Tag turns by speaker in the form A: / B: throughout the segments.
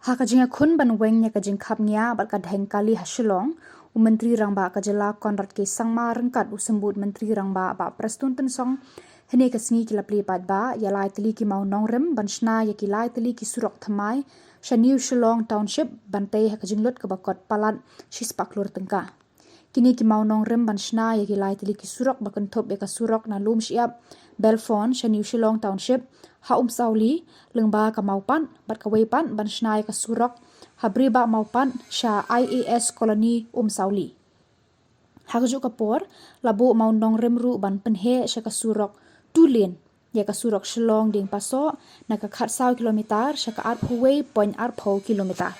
A: Hakajing Iakhun ban weng nya kajing khapnya bat ka Dheng kali ha Shillong Menteri Rangba Kajala Konrad ke Sangma rengkat usembut Menteri Rangba ba Prestun Tensong hene kasngi ki lapli pat ba yalai Tylli ki mau nongrem ban shna ya ki lai Tylli ki Surok Thymmai Shaniu Shillong Township bantai hakajing lot ka bakot palat shispa Klur tengka kini ki mau nongrem ban shna ya ki lai Tylli ki Surok bakan thop ya ka Surok na lum siap Belfon Shaniu Shillong Township ha sauli lengba ka maupan bat ka weipan ban shna ya ka Surok habri ba maupan sha IAS koloni sauli hakaju kapor labu mau nongrem ru ban penhe sha ka Surok tulen ya ka Surok Shillong ding paso na ka khat saw kilometer sha ka art huwei point art pho kilometer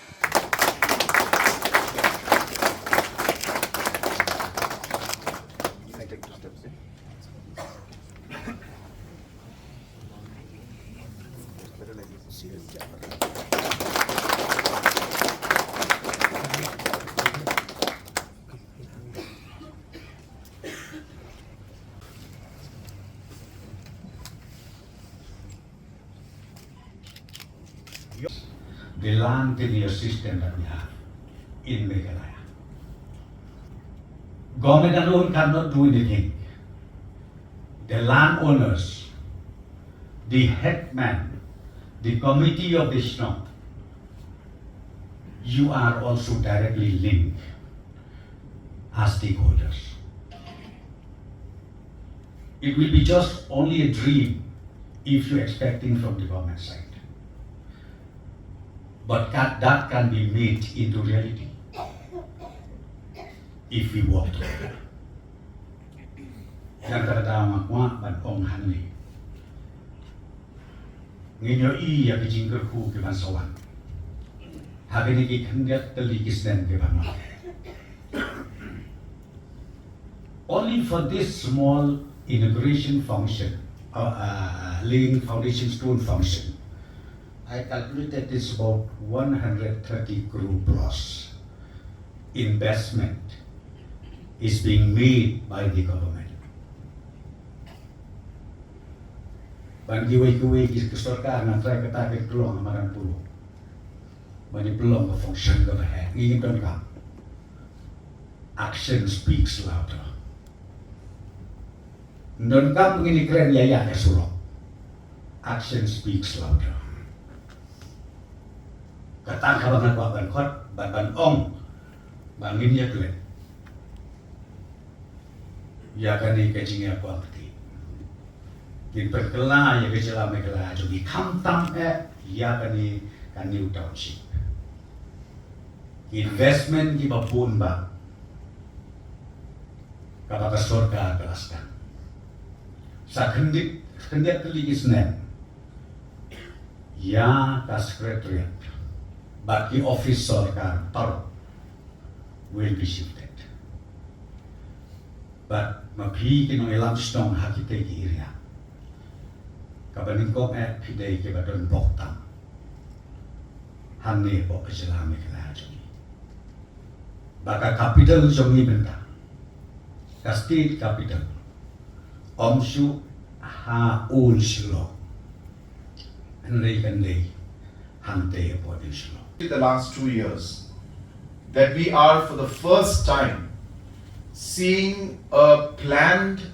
B: the land tenure system that we have in Meghalaya. Government alone cannot do anything. The landowners, the headman, the committee of the Shillong, you are also directly linked as stakeholders. It will be just only a dream if you're expecting from the government side. But that can be made into reality if we work together. Yang pertama kuat ban ong hanli. Nginyo iya kejingker ku ke ban sawan. Hari ini kendak teli kisnen ke ban. Only for this small inauguration function, laying foundation stone function, I calculated it's about 130 crore plus investment is being made by the government. Bagi wei kesorkan antara kita ke peluang amaran pulau, bagi peluang ke function ke bahaya. Ini kan action speaks louder. Non kam ini keren ya ke Surok. Action speaks louder. Katang kabangan ban khot ban ong bangin ya klen ya kani kecingnya kuangti kin perkela ya kecela Meghalaya jadi kamtam ya kani township investment di bapun ba kapaka sorga kelaskan sa kendik keli isnen ya ka secretariat but the office sorkar will be shifted. But maphi kino elam stong hakite ki area. Kabanin ko pidei ke badon boktam. Hanne po kajala Meghalaya joni. Baka capital joni benda. Ka state capital. Omshu ha ul Shillong. Andai kandai hante po din Shillong.
C: The last 2 years that we are for the first time seeing a planned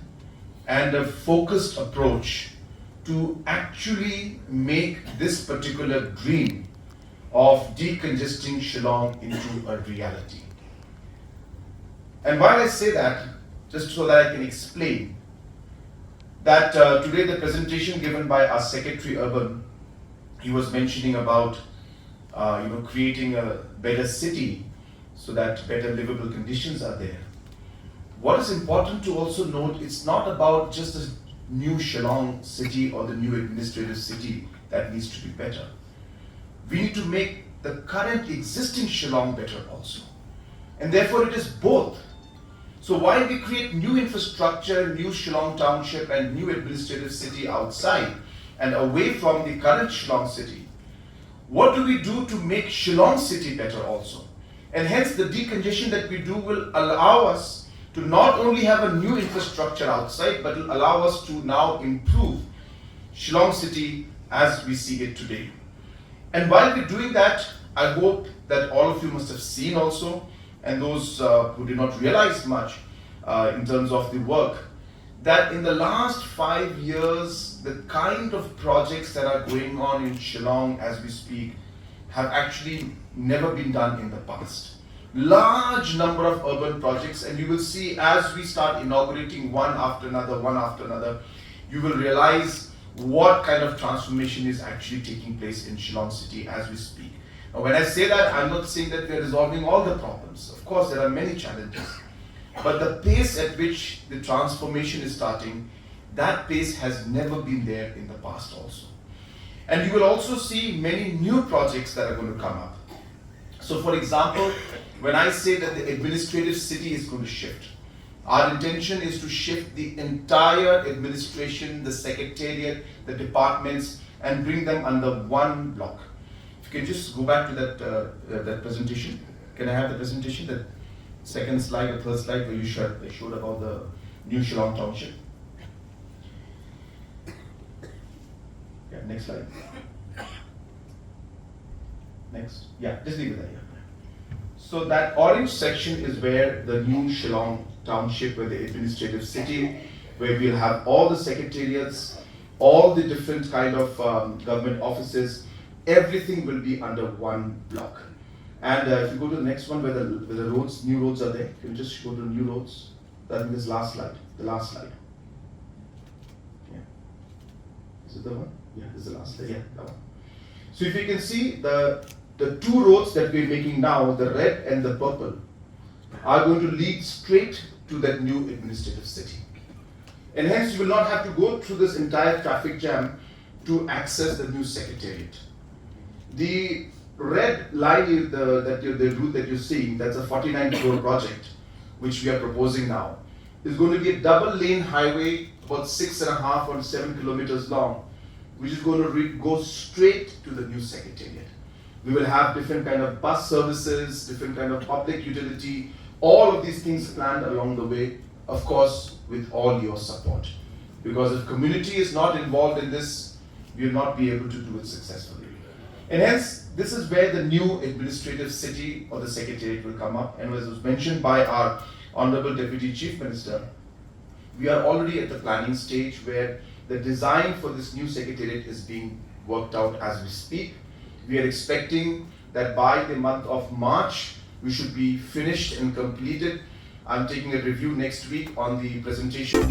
C: and a focused approach to actually make this particular dream of decongesting Shillong into a reality. And while I say that, just so that I can explain that today the presentation given by our Secretary Urban, he was mentioning about creating a better city so that better livable conditions are there. What is important to also note, it's not about just the new Shillong city or the new administrative city that needs to be better. We need to make the current existing Shillong better also. And therefore it is both. So while we create new infrastructure, new Shillong township and new administrative city outside and away from the current Shillong city, what do we do to make Shillong city better also? And hence the decongestion that we do will allow us to not only have a new infrastructure outside, but will allow us to now improve Shillong city as we see it today. And while we're doing that, I hope that all of you must have seen also, and those who did not realize much in terms of the work, that in the last 5 years, the kind of projects that are going on in Shillong as we speak have actually never been done in the past. Large number of urban projects, and you will see as we start inaugurating one after another, you will realize what kind of transformation is actually taking place in Shillong city as we speak. Now, when I say that, I'm not saying that we are resolving all the problems. Of course, there are many challenges. But the pace at which the transformation is starting, that pace has never been there in the past also. And you will also see many new projects that are going to come up. So for example, when I say that the administrative city is going to shift, our intention is to shift the entire administration, the secretariat, the departments, and bring them under one block. If you can just go back to that presentation. Can I have the presentation, the second slide or third slide where you showed about the new Shillong township? Yeah, next slide. Next. Yeah, just leave it there. Yeah. So that orange section is where the new Shillong township, where the administrative city, where we'll have all the secretariats, all the different kind of government offices, everything will be under one block. And if you go to the next one where the roads, new roads are there, you can just go to new roads. I think this last slide, the last slide. Yeah. Is it the one? Yeah, this is the last slide. Yeah, that one. So if you can see the two roads that we're making now, the red and the purple, are going to lead straight to that new administrative city. And hence you will not have to go through this entire traffic jam to access the new secretariat. The red line, the route that you're seeing, that's a 49 crore project, which we are proposing now, is going to be a double lane highway about 6.5 or 7 kilometers long, which is going to go straight to the new secretariat. We will have different kind of bus services, different kind of public utility, all of these things planned along the way, of course, with all your support. Because if community is not involved in this, we will not be able to do it successfully. And hence, this is where the new administrative city or the secretariat will come up. And as was mentioned by our Honorable Deputy Chief Minister, we are already at the planning stage where the design for this new secretariat is being worked out as we speak. We are expecting that by the month of March, we should be finished and completed. I'm taking a review next week on the presentation.